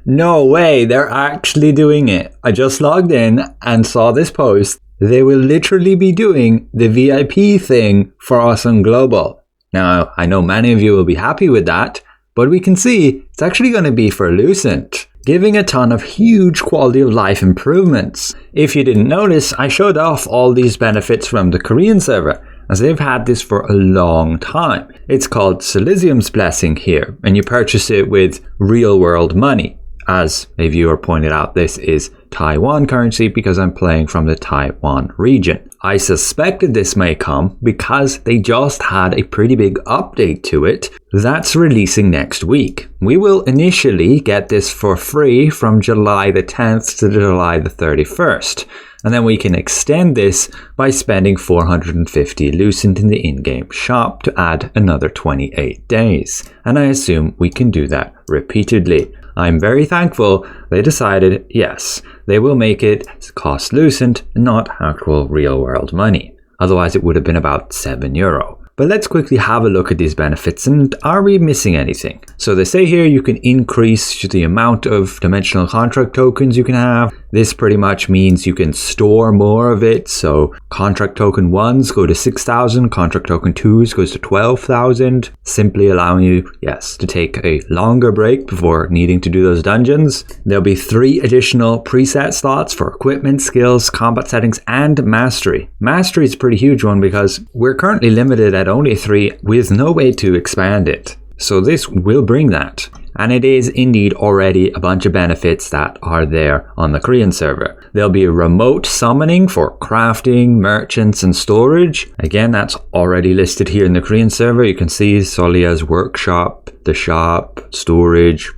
No way, they're actually doing it. I just logged in and saw this post. They will literally be doing the VIP thing for us on Global. Now, I know many of you will be happy with that, but we can see it's actually going to be for Lucent, giving a ton of huge quality of life improvements. If you didn't notice, I showed off all these benefits from the Korean server, as they've had this for a long time. It's called Silesium's Blessing here, and you purchase it with real world money. As a viewer pointed out, this is Taiwan currency because I'm playing from the Taiwan region. I suspected this may come because they just had a pretty big update to it that's releasing next week. We will initially get this for free from July the 10th to July the 31st. And then we can extend this by spending 450 Lucent in the in-game shop to add another 28 days. And I assume we can do that repeatedly. I'm very thankful they decided, yes, they will make it cost Lucent, not actual real world money. Otherwise it would have been about €7. But let's quickly have a look at these benefits and are we missing anything? So they say here you can increase the amount of dimensional contract tokens you can have. This pretty much means you can store more of it. So contract token 1s go to 6,000, contract token 2s goes to 12,000, simply allowing you, yes, to take a longer break before needing to do those dungeons. There'll be 3 additional preset slots for equipment, skills, combat settings, and mastery. Mastery is a pretty huge one because we're currently limited at only 3 with no way to expand it. So this will bring that. And it is indeed already a bunch of benefits that are there on the Korean server. There'll be remote summoning for crafting, merchants, and storage. Again, that's already listed here in the Korean server. You can see Solia's workshop, the shop, storage,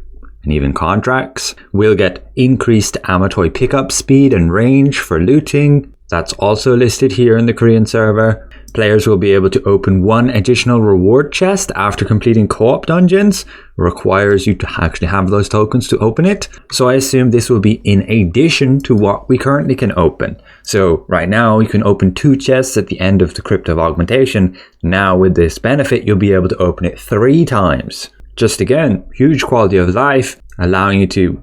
and even contracts. We'll get increased Amatoi pickup speed and range for looting. That's also listed here in the Korean server. Players will be able to open 1 additional reward chest after completing co-op dungeons. Requires you to actually have those tokens to open it. So I assume this will be in addition to what we currently can open. So right now you can open 2 chests at the end of the Crypt of Augmentation. Now with this benefit you'll be able to open it 3 times. Just again, huge quality of life, allowing you to,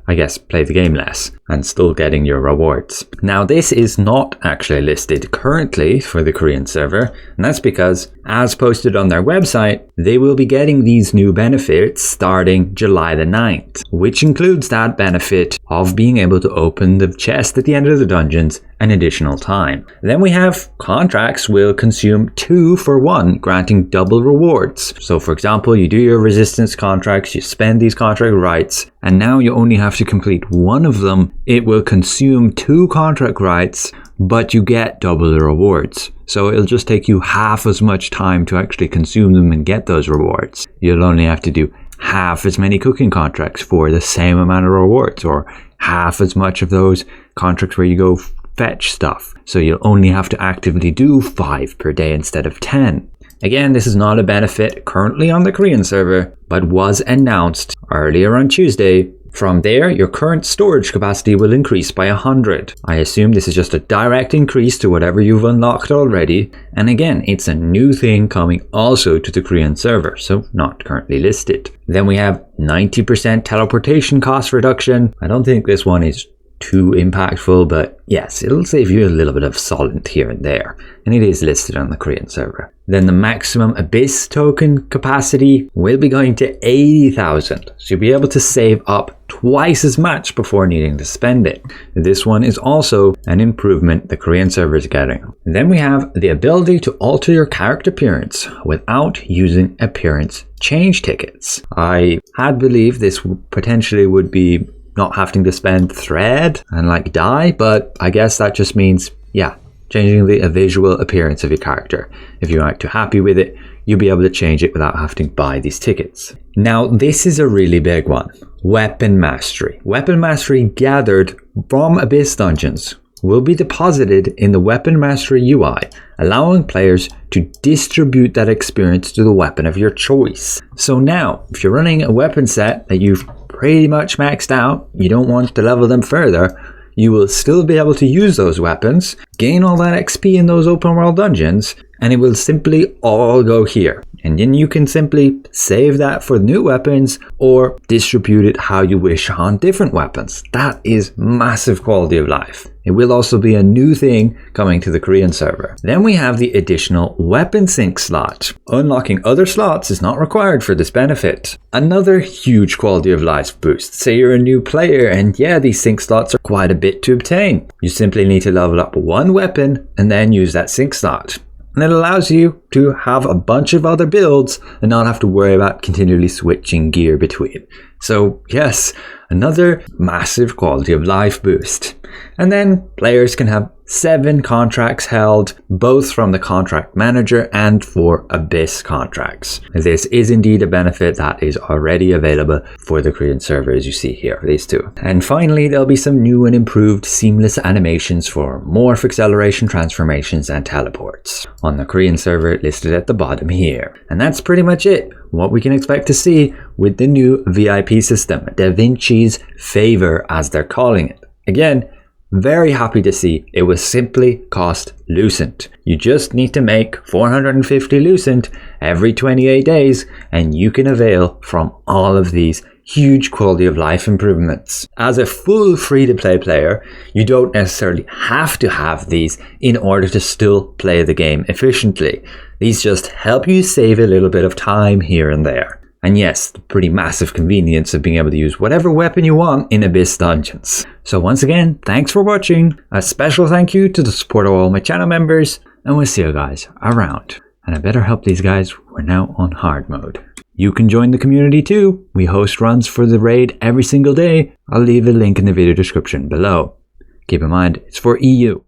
I guess, play the game less and still getting your rewards. Now this is not actually listed currently for the Korean server, and that's because, as posted on their website, they will be getting these new benefits starting July the 9th, which includes that benefit of being able to open the chest at the end of the dungeons an additional time. Then we have contracts will consume 2 for 1, granting double rewards. So for example, you do your resistance contracts, you spend these contract rights, and now you only have to complete 1 of them. It will consume 2 contract rights, but you get double the rewards. So it'll just take you half as much time to actually consume them and get those rewards. You'll only have to do half as many cooking contracts for the same amount of rewards, or half as much of those contracts where you go fetch stuff. So you'll only have to actively do 5 per day instead of 10. Again, this is not a benefit currently on the Korean server, but was announced earlier on Tuesday. From there, your current storage capacity will increase by 100. I assume this is just a direct increase to whatever you've unlocked already. And again, it's a new thing coming also to the Korean server, so not currently listed. Then we have 90% teleportation cost reduction. I don't think this one is too impactful, but yes, it'll save you a little bit of solent here and there, and it is listed on the Korean server. Then the maximum Abyss token capacity will be going to 80,000, so you'll be able to save up twice as much before needing to spend it. This one is also an improvement the Korean server is getting. And then we have the ability to alter your character appearance without using appearance change tickets. I had believed this potentially would be not having to spend thread and like dye, but I guess that just means, changing the visual appearance of your character. If you aren't too happy with it, you'll be able to change it without having to buy these tickets. Now, this is a really big one. Weapon Mastery. Weapon Mastery gathered from Abyss dungeons will be deposited in the Weapon Mastery UI, allowing players to distribute that experience to the weapon of your choice. So now, if you're running a weapon set that you've pretty much maxed out, you don't want to level them further, you will still be able to use those weapons, gain all that XP in those open world dungeons, and it will simply all go here. And then you can simply save that for new weapons or distribute it how you wish on different weapons. That is massive quality of life. It will also be a new thing coming to the Korean server. Then we have the additional weapon sync slot. Unlocking other slots is not required for this benefit. Another huge quality of life boost. Say you're a new player and yeah, these sync slots are quite a bit to obtain. You simply need to level up one weapon and then use that sync slot. And it allows you to have a bunch of other builds and not have to worry about continually switching gear between. So yes, another massive quality of life boost. And then players can have 7 contracts held, both from the contract manager and for Abyss contracts. This is indeed a benefit that is already available for the Korean server, as you see here, these two. And finally, there'll be some new and improved seamless animations for morph, acceleration, transformations, and teleports on the Korean server listed at the bottom here. And that's pretty much it. What we can expect to see with the new VIP system, DaVinci's favor as they're calling it. Again, very happy to see it was simply cost Lucent. You just need to make 450 Lucent every 28 days and you can avail from all of these huge quality of life improvements. As a full free-to-play player, you don't necessarily have to have these in order to still play the game efficiently. These just help you save a little bit of time here and there. And yes, the pretty massive convenience of being able to use whatever weapon you want in Abyss dungeons. So once again, thanks for watching. A special thank you to the support of all my channel members, and we'll see you guys around. And I better help these guys, we're now on hard mode. You can join the community too. We host runs for the raid every single day. I'll leave a link in the video description below. Keep in mind, it's for EU.